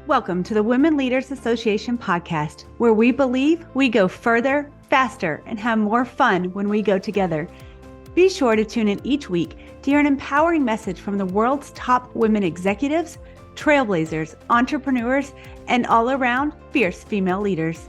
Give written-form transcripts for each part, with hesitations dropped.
Welcome to the Women Leaders Association podcast, where we believe we go further, faster, and have more fun when we go together. Be sure to tune in each week to hear an empowering message from the world's top women executives, trailblazers, entrepreneurs, and all-around fierce female leaders.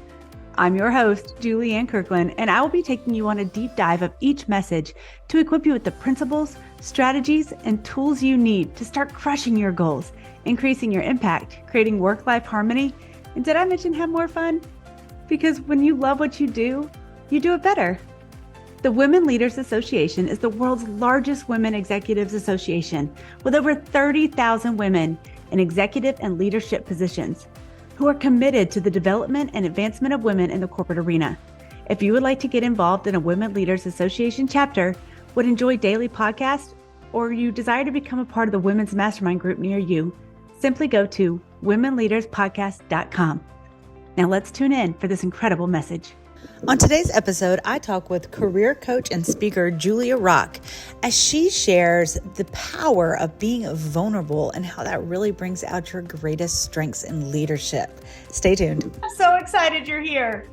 I'm your host, Julianne Kirkland, and I will be taking you on a deep dive of each message to equip you with the principles, strategies, and tools you need to start crushing your goals, increasing your impact, creating work-life harmony, and did I mention have more fun? Because when you love what you do it better. The Women Leaders Association is the world's largest women executives association with over 30,000 women in executive and leadership positions who are committed to the development and advancement of women in the corporate arena. If you would like to get involved in a Women Leaders Association chapter, would enjoy daily podcasts, or you desire to become a part of the Women's Mastermind group near you, simply go to womenleaderspodcast.com. Now let's tune in for this incredible message. On today's episode, I talk with career coach and speaker Julia Rock as she shares the power of being vulnerable and how that really brings out your greatest strengths in leadership. Stay tuned. I'm so excited you're here.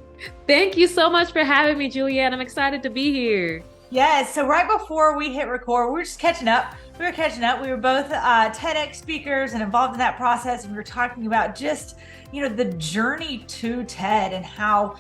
Thank you so much for having me, Julianne. I'm excited to be here. Yes. So right before we hit record, we were just catching up. We were both Tedx speakers and involved in that process. And we were talking about just, the journey to TED and how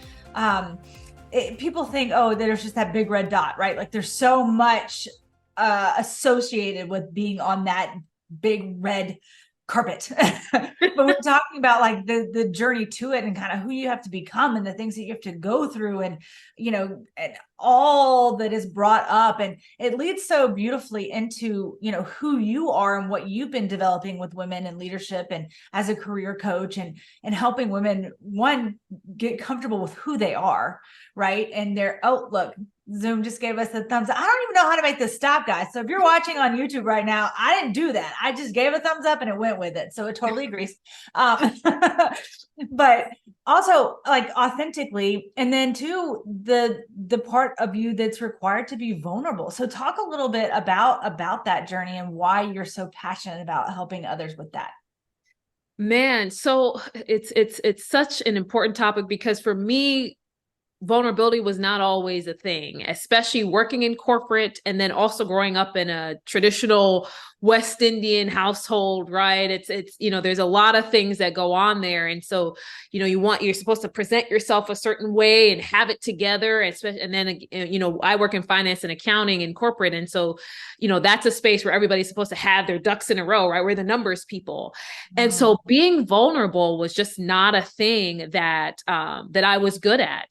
people think, oh, there's just that big red dot, right? Like there's so much associated with being on that big red carpet. But we're talking about like the journey to it and kind of who you have to become and the things that you have to go through and, and all that is brought up. And it leads so beautifully into, who you are and what you've been developing with women in leadership and as a career coach and helping women, one, get comfortable with who they are, right? And their outlook. Zoom just gave us a thumbs up. I don't even know how to make this stop, guys. So if you're watching on YouTube right now, I didn't do that. I just gave a thumbs up and it went with it. So it totally agrees. But also like authentically, and then too, the part of you that's required to be vulnerable. So talk a little bit about that journey and why you're so passionate about helping others with that. Man, so it's such an important topic because for me, vulnerability was not always a thing, especially working in corporate and then also growing up in a traditional West Indian household, right? It's there's a lot of things that go on there. And so, you're supposed to present yourself a certain way and have it together. And then, I work in finance and accounting and corporate. And so, that's a space where everybody's supposed to have their ducks in a row, right? We're the numbers people. And so being vulnerable was just not a thing that I was good at.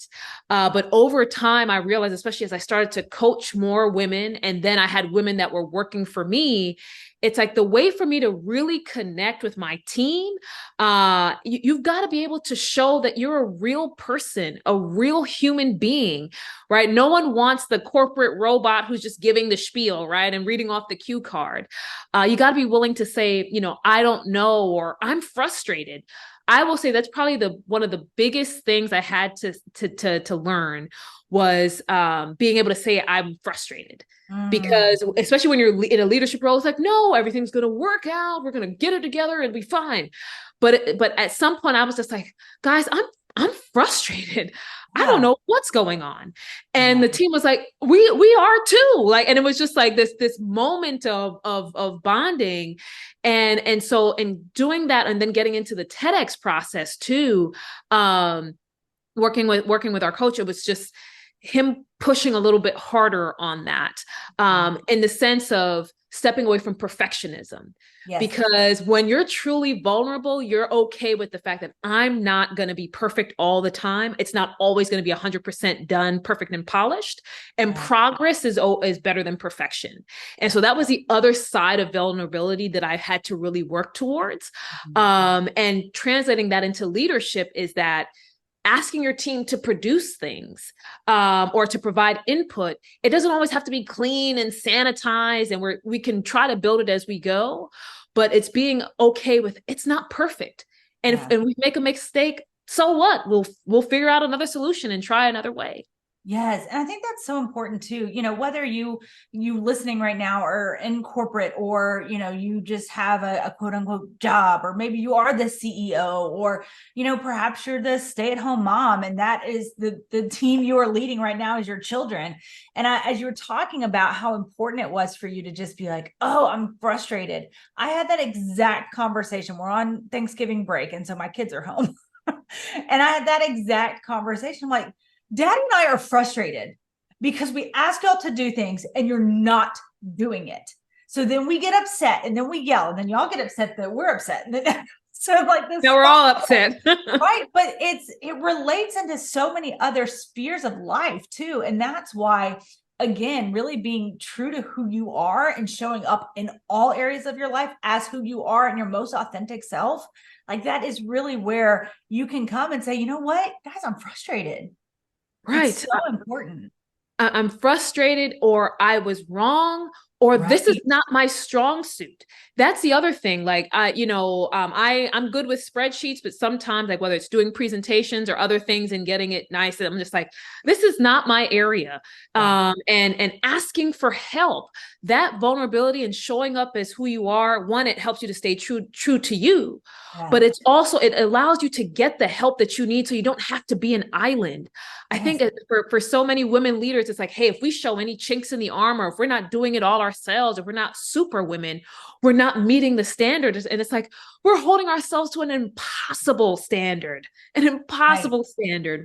But over time, I realized, especially as I started to coach more women, and then I had women that were working for me, it's like the way for me to really connect with my team. You've got to be able to show that you're a real person, a real human being, right? No one wants the corporate robot who's just giving the spiel, right? And reading off the cue card. You got to be willing to say, I don't know, or I'm frustrated. I will say that's probably one of the biggest things I had to learn was being able to say I'm frustrated. Because especially when you're in a leadership role, it's like, no, everything's going to work out. We're going to get it together and be fine. But at some point I was just like, guys, I'm frustrated. I don't know what's going on. And the team was like, we are too. Like, and it was just like this moment of bonding. And so in doing that and then getting into the TEDx process too, working with our coach, it was just him pushing a little bit harder on that, in the sense of stepping away from perfectionism. Yes. Because when you're truly vulnerable, you're okay with the fact that I'm not going to be perfect all the time. It's not always going to be 100% done, perfect and polished. And progress is better than perfection. And so that was the other side of vulnerability that I had to really work towards. And translating that into leadership is that asking your team to produce things or to provide input, it doesn't always have to be clean and sanitized, and we can try to build it as we go, but it's being okay with it's not perfect. And if we make a mistake, so what? We'll figure out another solution and try another way. Yes. And I think that's so important too. Whether you listening right now are in corporate, or, you just have a quote unquote job, or maybe you are the CEO, or, perhaps you're the stay-at-home mom, and that is the team you are leading right now is your children. And as you were talking about how important it was for you to just be like, oh, I'm frustrated. I had that exact conversation. We're on Thanksgiving break, and so my kids are home. And I had that exact conversation. Like, Daddy and I are frustrated because we ask y'all to do things and you're not doing it. So then we get upset, and then we yell, and then y'all get upset that we're upset. And then, so like this, now we're all upset. right? But it relates into so many other spheres of life too. And that's why, again, really being true to who you are and showing up in all areas of your life as who you are and your most authentic self, like that is really where you can come and say, you know what, guys, I'm frustrated. Right. It's so important. I'm frustrated, or I was wrong, or this is not my strong suit. That's the other thing. Like, I'm good with spreadsheets, but sometimes, like, whether it's doing presentations or other things and getting it nice, I'm just like, this is not my area. And asking for help, that vulnerability and showing up as who you are, one, it helps you to stay true to you, but it's also, it allows you to get the help that you need, so you don't have to be an island. I think for so many women leaders, it's like, hey, if we show any chinks in the armor, if we're not doing it all ourselves, if we're not super women, we're not meeting the standards. And it's like, we're holding ourselves to an impossible standard,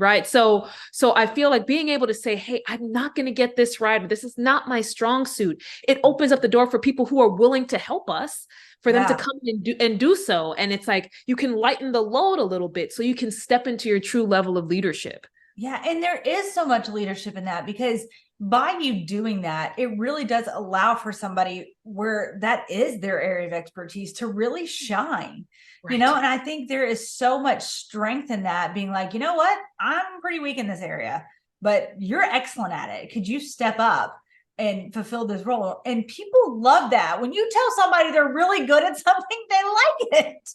right? So I feel like being able to say, hey, I'm not going to get this right, or this is not my strong suit. It opens up the door for people who are willing to help us, for them to come and do so. And it's like, you can lighten the load a little bit so you can step into your true level of leadership. Yeah. And there is so much leadership in that, because by you doing that, it really does allow for somebody where that is their area of expertise to really shine, and I think there is so much strength in that, being like, you know what, I'm pretty weak in this area, but you're excellent at it. Could you step up and fulfill this role? And people love that. When you tell somebody they're really good at something, they like it.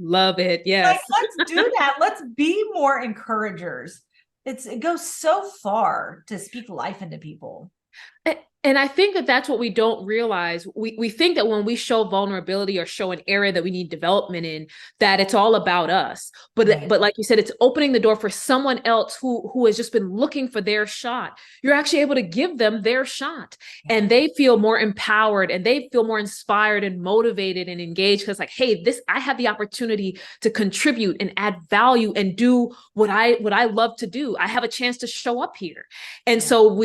Love it. Yes. Like, let's do that. Let's be more encouragers. It goes so far to speak life into people. And I think that that's what we don't realize. We think that when we show vulnerability or show an area that we need development in, that it's all about us. But like you said, it's opening the door for someone else who has just been looking for their shot. You're actually able to give them their shot, and they feel more empowered, and they feel more inspired and motivated and engaged, because like, hey, I have the opportunity to contribute and add value and do what I love to do. I have a chance to show up here. And so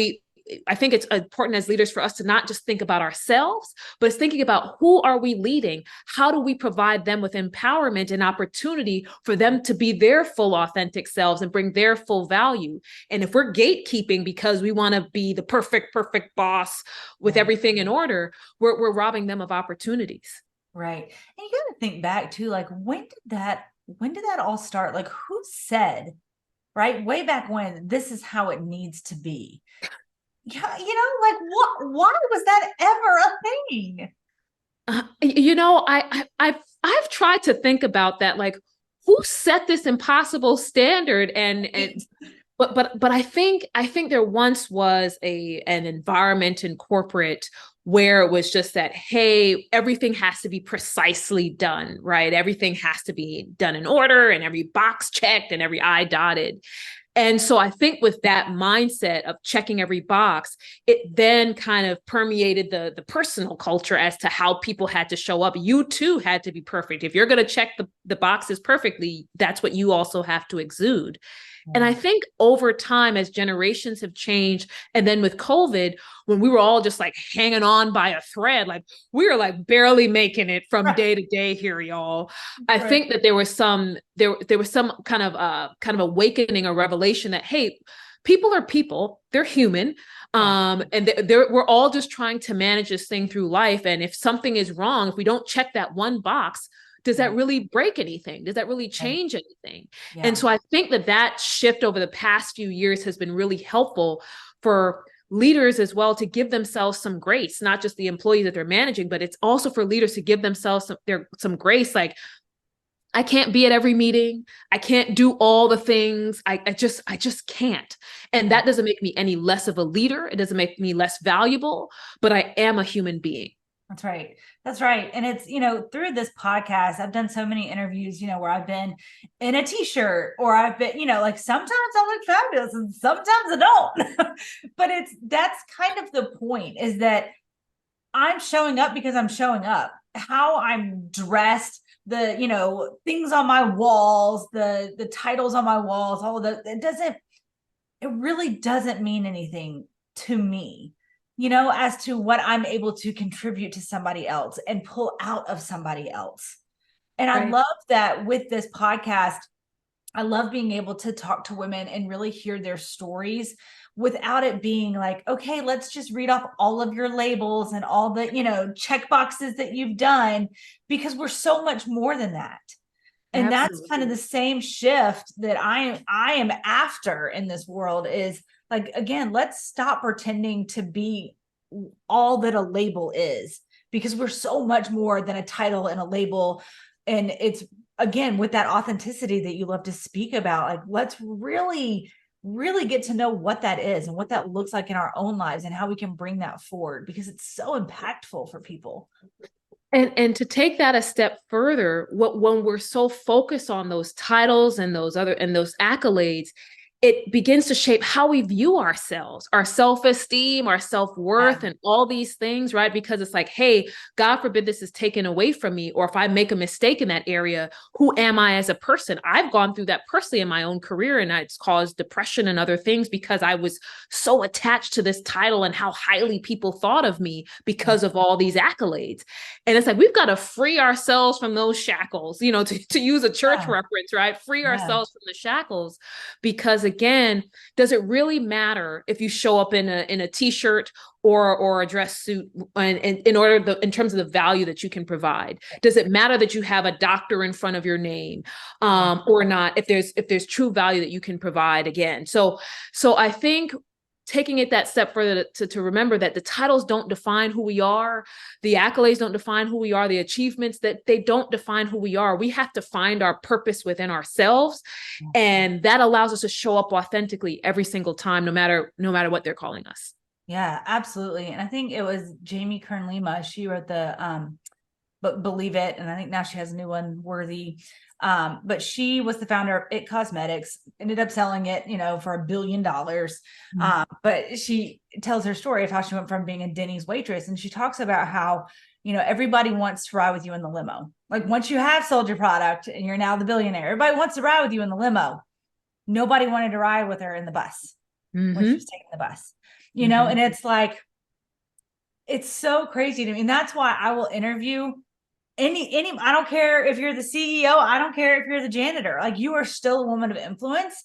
I think it's important as leaders for us to not just think about ourselves, but it's thinking about, who are we leading? How do we provide them with empowerment and opportunity for them to be their full authentic selves and bring their full value? And if we're gatekeeping because we want to be the perfect boss with everything in order, we're robbing them of opportunities. Right. And you got to think back too, like, when did that all start? Like, who said, right, way back when, this is how it needs to be? Yeah, like, why was that ever a thing? I've tried to think about that, like, who set this impossible standard? But I think there once was an environment in corporate where it was just that, hey, everything has to be precisely done, right? Everything has to be done in order, and every box checked and every I dotted. And so I think with that mindset of checking every box, it then kind of permeated the personal culture as to how people had to show up. You too had to be perfect. If you're going to check the boxes perfectly, that's what you also have to exude. And I think over time, as generations have changed, and then with COVID, when we were all just like hanging on by a thread, like we were like barely making it from day to day here, y'all. I think that there was some kind of awakening or revelation that, hey, people are people, they're human. And we're all just trying to manage this thing through life. And if something is wrong, if we don't check that one box, does that really break anything? Does that really change anything? Yeah. And so I think that shift over the past few years has been really helpful for leaders as well, to give themselves some grace, not just the employees that they're managing, but it's also for leaders to give themselves some grace. Like, I can't be at every meeting. I can't do all the things. I just can't. And that doesn't make me any less of a leader. It doesn't make me less valuable, but I am a human being. That's right. That's right. And it's, through this podcast, I've done so many interviews, where I've been in a t-shirt, or I've been, like sometimes I look fabulous and sometimes I don't. But that's kind of the point, is that I'm showing up because I'm showing up. How I'm dressed, the, things on my walls, the titles on my walls, all of that, it really doesn't mean anything to me, as to what I'm able to contribute to somebody else and pull out of somebody else. And right. I love that with this podcast, I love being able to talk to women and really hear their stories without it being like, okay, let's just read off all of your labels and all the, check boxes that you've done, because we're so much more than that. And Absolutely. That's kind of the same shift that I am after in this world, is like, again, let's stop pretending to be all that a label is, because we're so much more than a title and a label. And it's, again, with that authenticity that you love to speak about, like, let's really get to know what that is and what that looks like in our own lives and how we can bring that forward, because it's so impactful for people. And to take that a step further, when we're so focused on those titles and those accolades, it begins to shape how we view ourselves, our self-esteem, our self-worth, and all these things, right? Because it's like, hey, God forbid this is taken away from me, or if I make a mistake in that area, who am I as a person? I've gone through that personally in my own career, and it's caused depression and other things because I was so attached to this title and how highly people thought of me because of all these accolades. And it's like, we've got to free ourselves from those shackles, to use a church reference, right? Free ourselves from the shackles, because again, does it really matter if you show up in a t-shirt or a dress suit, and in terms of the value that you can provide? Does it matter that you have a doctor in front of your name, or not, if there's true value that you can provide? Again, so I think taking it that step further to remember that the titles don't define who we are. The accolades don't define who we are. The achievements, that they don't define who we are. We have to find our purpose within ourselves. And that allows us to show up authentically every single time, no matter what they're calling us. Yeah, absolutely. And I think it was Jamie Kern Lima. She wrote the book Believe It. And I think now she has a new one, Worthy. But she was the founder of It Cosmetics, ended up selling it, for $1 billion. But she tells her story of how she went from being a Denny's waitress. And she talks about how, everybody wants to ride with you in the limo. Like, once you have sold your product and you're now the billionaire, everybody wants to ride with you in the limo. Nobody wanted to ride with her in the bus when she was taking the bus, and it's like, it's so crazy to me. And that's why I will interview any, I don't care if you're the CEO, I don't care if you're the janitor, like, you are still a woman of influence,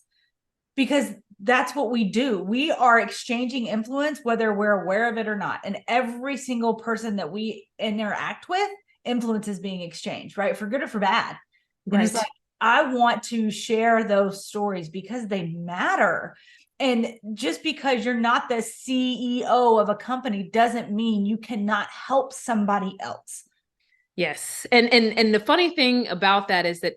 because that's what we do. We are exchanging influence, whether we're aware of it or not. And every single person that we interact with, influence is being exchanged, right? For good or for bad. Right. And it's like, I want to share those stories because they matter. And just because you're not the CEO of a company doesn't mean you cannot help somebody else. Yes. And the funny thing about that is that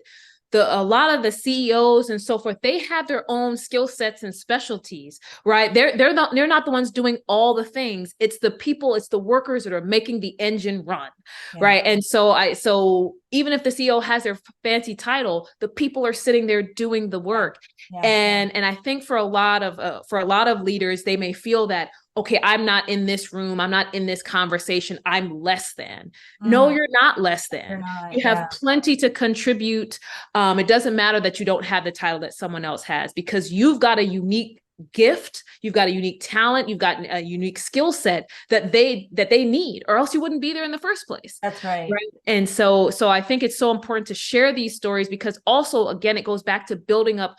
a lot of the CEOs and so forth, they have their own skill sets and specialties, right? They're not the ones doing all the things. It's the people, it's the workers that are making the engine run, right? And so even if the CEO has their fancy title, the people are sitting there doing the work. And I think for a lot of leaders, they may feel that, okay, I'm not in this room, I'm not in this conversation, I'm less than. No, you're not less than. You have plenty to contribute. It doesn't matter that you don't have the title that someone else has, because you've got a unique gift, you've got a unique talent, you've got a unique skill set that they need, or else you wouldn't be there in the first place. That's right. And so I think it's so important to share these stories, because also, again, it goes back to building up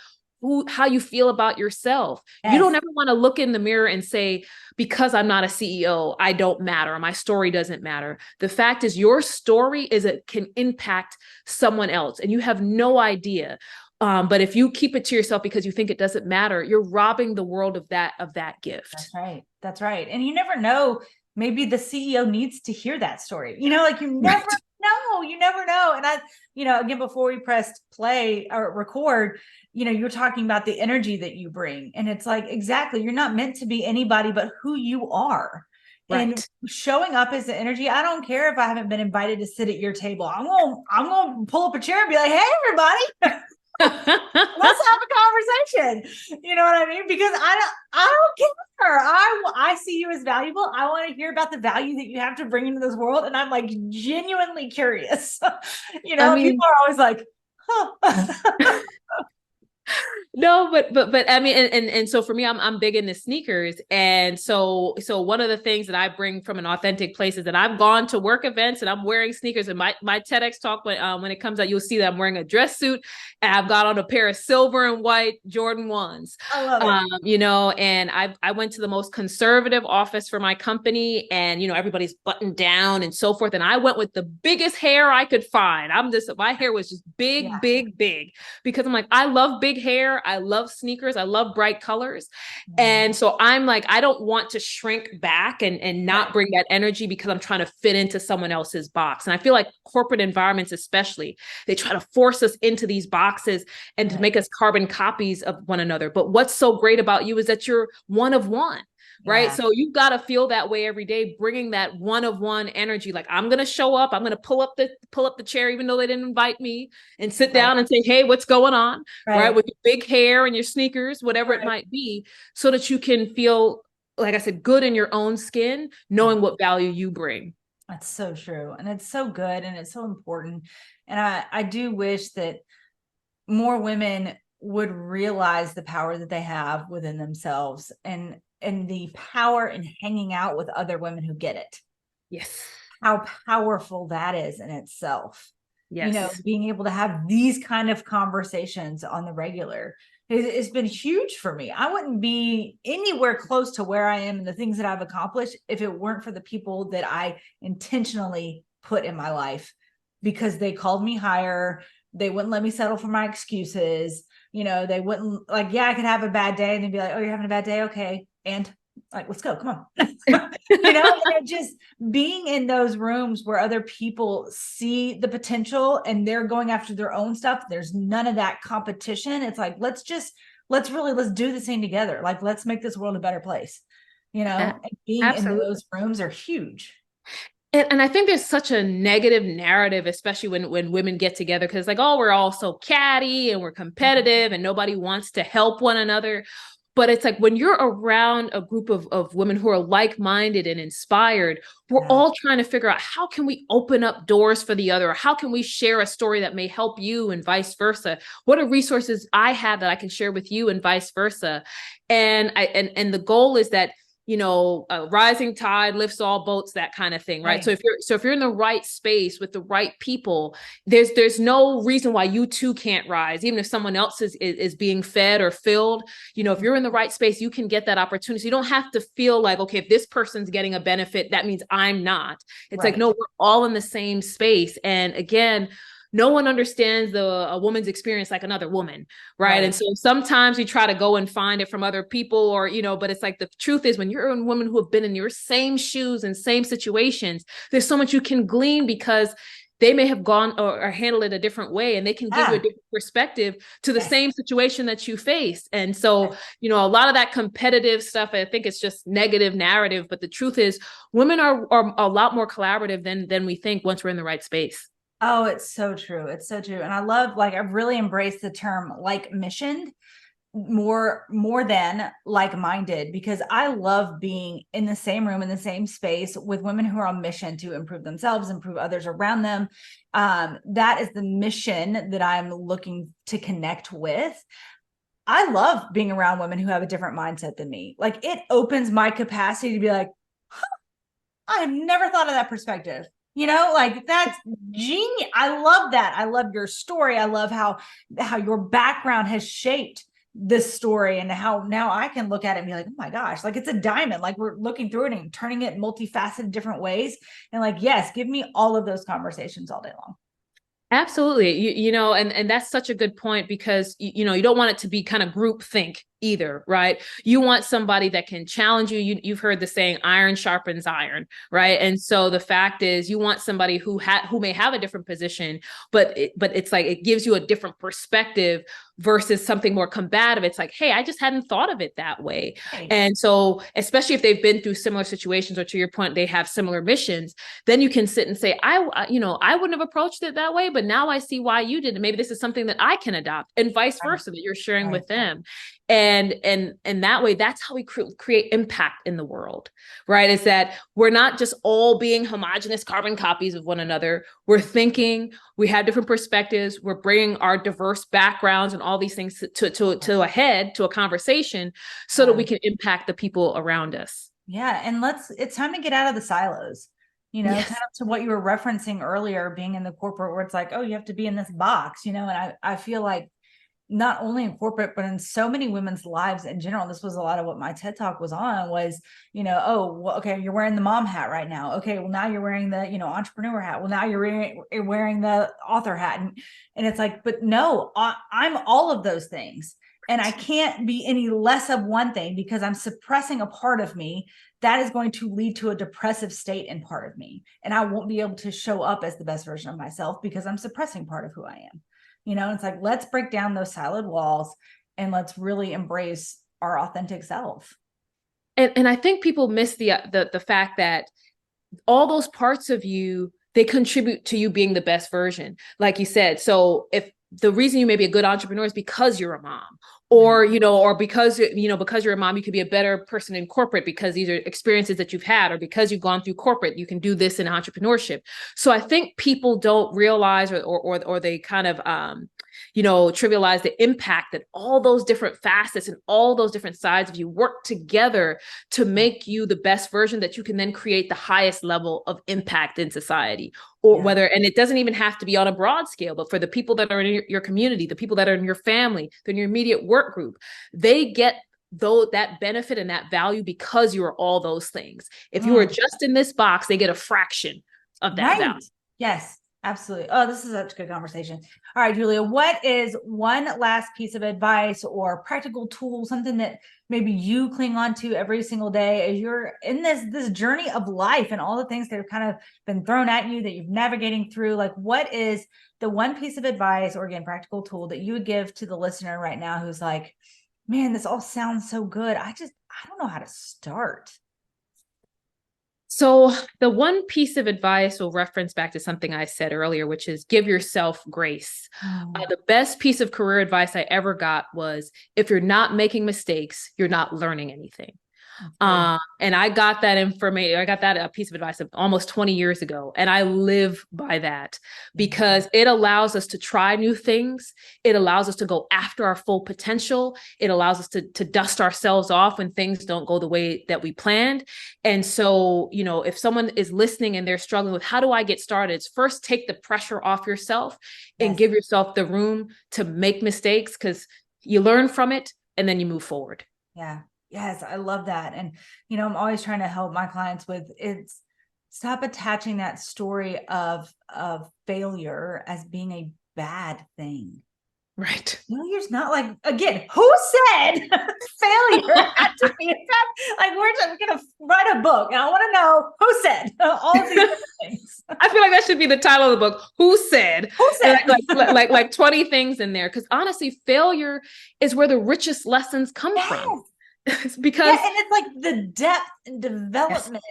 how you feel about yourself. You don't ever want to look in the mirror and say, because I'm not a CEO, I don't matter, or my story doesn't matter. The fact is, your story can impact someone else, and you have no idea. But if you keep it to yourself because you think it doesn't matter, you're robbing the world of that gift. That's right. And you never know, maybe the CEO needs to hear that story. Like, you never No, you never know. And again, before we pressed play or record, you're talking about the energy that you bring. And it's like, exactly, you're not meant to be anybody but who you are. Right. And showing up as the energy, I don't care if I haven't been invited to sit at your table. I'm gonna pull up a chair and be like, hey, everybody. Let's have a conversation. You know what I mean? Because I don't care. I see you as valuable. I want to hear about the value that you have to bring into this world. And I'm like genuinely curious. People are always like, huh. No, but I mean, and so for me, I'm big into sneakers. And so one of the things that I bring from an authentic place is that I've gone to work events and I'm wearing sneakers. And my TEDx talk, when it comes out, you'll see that I'm wearing a dress suit and I've got on a pair of silver and white Jordan 1s. I love it. And I went to the most conservative office for my company, and everybody's buttoned down and so forth. And I went with the biggest hair I could find. My hair was just big, big, because I'm like, I love big hair. I love sneakers. I love bright colors. And so I'm like, I don't want to shrink back and not bring that energy because I'm trying to fit into someone else's box. And I feel like corporate environments, especially, they try to force us into these boxes and to make us carbon copies of one another. But what's so great about you is that you're one of one. Right. So you've got to feel that way every day, bringing that one of one energy. Like, I'm going to show up, I'm going to pull up the chair, even though they didn't invite me, and sit down and say, hey, what's going on? Right. With your big hair and your sneakers, whatever it might be, so that you can feel, like I said, good in your own skin, knowing what value you bring. That's so true. And it's so good. And it's so important. And I do wish that more women would realize the power that they have within themselves and the power in hanging out with other women who get it. Yes. How powerful that is in itself. Yes. Being able to have these kind of conversations on the regular it's been huge for me. I wouldn't be anywhere close to where I am and the things that I've accomplished if it weren't for the people that I intentionally put in my life, because they called me higher. They wouldn't let me settle for my excuses. They wouldn't I could have a bad day and they'd be like, oh, you're having a bad day. Okay. And like, let's go, come on. And just being in those rooms where other people see the potential and they're going after their own stuff. There's none of that competition. It's like, let's do this thing together. Like, let's make this world a better place. And being in those rooms are huge. And I think there's such a negative narrative, especially when women get together, because like, oh, we're all so catty and we're competitive and nobody wants to help one another. But it's like when you're around a group of women who are like-minded and inspired, we're all trying to figure out how can we open up doors for the other? How can we share a story that may help you and vice versa? What are resources I have that I can share with you and vice versa? And the goal is that, a rising tide lifts all boats, that kind of thing, right? So if you're in the right space with the right people, there's no reason why you too can't rise, even if someone else is being fed or filled. If you're in the right space, you can get that opportunity. So you don't have to feel like, okay, if this person's getting a benefit, that means I'm not. It's like, no, we're all in the same space. And again, no one understands a woman's experience like another woman, right? And so sometimes you try to go and find it from other people or, but it's like the truth is when you're a woman who have been in your same shoes and same situations, there's so much you can glean because they may have gone or handled it a different way, and they can give you a different perspective to the same situation that you face. And so, a lot of that competitive stuff, I think it's just negative narrative, but the truth is women are a lot more collaborative than we think once we're in the right space. Oh, it's so true. It's so true. And I love, I've really embraced the term like-missioned more than like-minded, because I love being in the same room, in the same space with women who are on mission to improve themselves, improve others around them. That is the mission that I'm looking to connect with. I love being around women who have a different mindset than me. Like, it opens my capacity to be like, I have never thought of that perspective. That's genius. I love that. I love your story. I love how your background has shaped this story and how now I can look at it and be like, oh my gosh, like it's a diamond. Like, we're looking through it and turning it in multifaceted different ways. And like, yes, give me all of those conversations all day long. Absolutely. And that's such a good point, because, you don't want it to be kind of group think, either, right? You want somebody that can challenge you. You've heard the saying, iron sharpens iron, right? And so the fact is, you want somebody who may have a different position, but it's like it gives you a different perspective versus something more combative. It's like, hey, I just hadn't thought of it that way. Right. And so, especially if they've been through similar situations, or to your point, they have similar missions, then you can sit and say, I wouldn't have approached it that way, but now I see why you did. And maybe this is something that I can adopt, and vice versa, that you're sharing with them. And that way, that's how we create impact in the world, right? Is that we're not just all being homogenous carbon copies of one another. We're thinking, we have different perspectives. We're bringing our diverse backgrounds and all these things to a conversation so that we can impact the people around us. Yeah. And it's time to get out of the silos, kind of to what you were referencing earlier, being in the corporate where it's like, oh, you have to be in this box, and I feel like not only in corporate, but in so many women's lives in general. This was a lot of what my TED Talk was on was, oh, well, okay, you're wearing the mom hat right now. Okay, well, now you're wearing the, entrepreneur hat. Well, now you're wearing the author hat. And it's like, but no, I'm all of those things. And I can't be any less of one thing because I'm suppressing a part of me that is going to lead to a depressive state in part of me. And I won't be able to show up as the best version of myself because I'm suppressing part of who I am. It's like, let's break down those siloed walls and let's really embrace our authentic self. And I think people miss the fact that all those parts of you, they contribute to you being the best version, like you said. So if the reason you may be a good entrepreneur is because you're a mom, or, or because you're a mom, you could be a better person in corporate because these are experiences that you've had, or because you've gone through corporate, you can do this in entrepreneurship. So I think people don't realize or they kind of, trivialize the impact that all those different facets and all those different sides of you work together to make you the best version that you can then create the highest level of impact in society. Or and it doesn't even have to be on a broad scale, but for the people that are in your community, the people that are in your family, they're in your immediate work group, they get that benefit and that value because you are all those things. If you are just in this box, they get a fraction of that value. Yes, absolutely. Oh, this is such a good conversation. All right, Julia, what is one last piece of advice or practical tool, something that maybe you cling on to every single day as you're in this journey of life and all the things that have kind of been thrown at you that you're navigating through? Like, what is the one piece of advice or, again, practical tool that you would give to the listener right now who's like, man, this all sounds so good, I don't know how to start? So the one piece of advice will reference back to something I said earlier, which is give yourself grace. The best piece of career advice I ever got was, if you're not making mistakes, you're not learning anything. And I got that information. I got that piece of advice almost 20 years ago. And I live by that because it allows us to try new things. It allows us to go after our full potential. It allows us to dust ourselves off when things don't go the way that we planned. And so, if someone is listening and they're struggling with, how do I get started? It's first take the pressure off yourself and give yourself the room to make mistakes, because you learn from it and then you move forward. Yeah. Yes, I love that. And, I'm always trying to help my clients with stop attaching that story of failure as being a bad thing. Right. Failure's not like, again, who said failure had to be bad? Like, we're just going to write a book and I want to know who said all of these things. I feel like that should be the title of the book. Who said? Who said? Like 20 things in there. Because honestly, failure is where the richest lessons come from. Because and it's like the depth and development.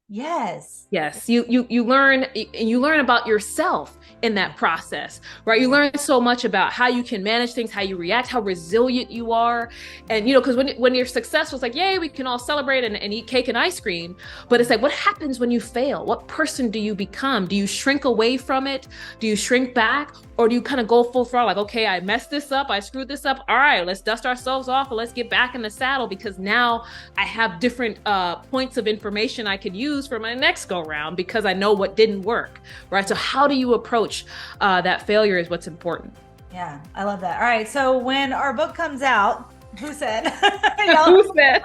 Yes. You learn about yourself in that process, right? You learn so much about how you can manage things, how you react, how resilient you are. And, because when you're successful, it's like, yay, we can all celebrate and eat cake and ice cream. But it's like, what happens when you fail? What person do you become? Do you shrink away from it? Do you shrink back? Or do you kind of go full throttle? Like, okay, I messed this up. I screwed this up. All right, let's dust ourselves off and let's get back in the saddle, because now I have different points of information I could use for my next go round because I know what didn't work, right? So how do you approach that failure is what's important. Yeah, I love that. All right, so when our book comes out, who said? Who said?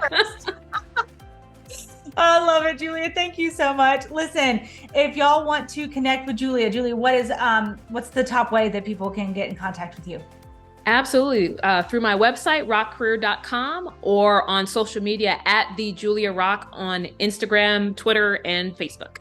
I love it, Julia. Thank you so much. Listen, if y'all want to connect with Julia, what's the top way that people can get in contact with you? Absolutely. Through my website, rockcareer.com, or on social media at the Julia Rock on Instagram, Twitter, and Facebook.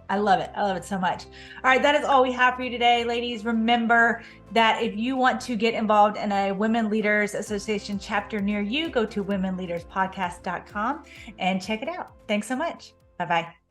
I love it. I love it so much. All right. That is all we have for you today, ladies. Remember that if you want to get involved in a Women Leaders Association chapter near you, go to womenleaderspodcast.com and check it out. Thanks so much. Bye-bye.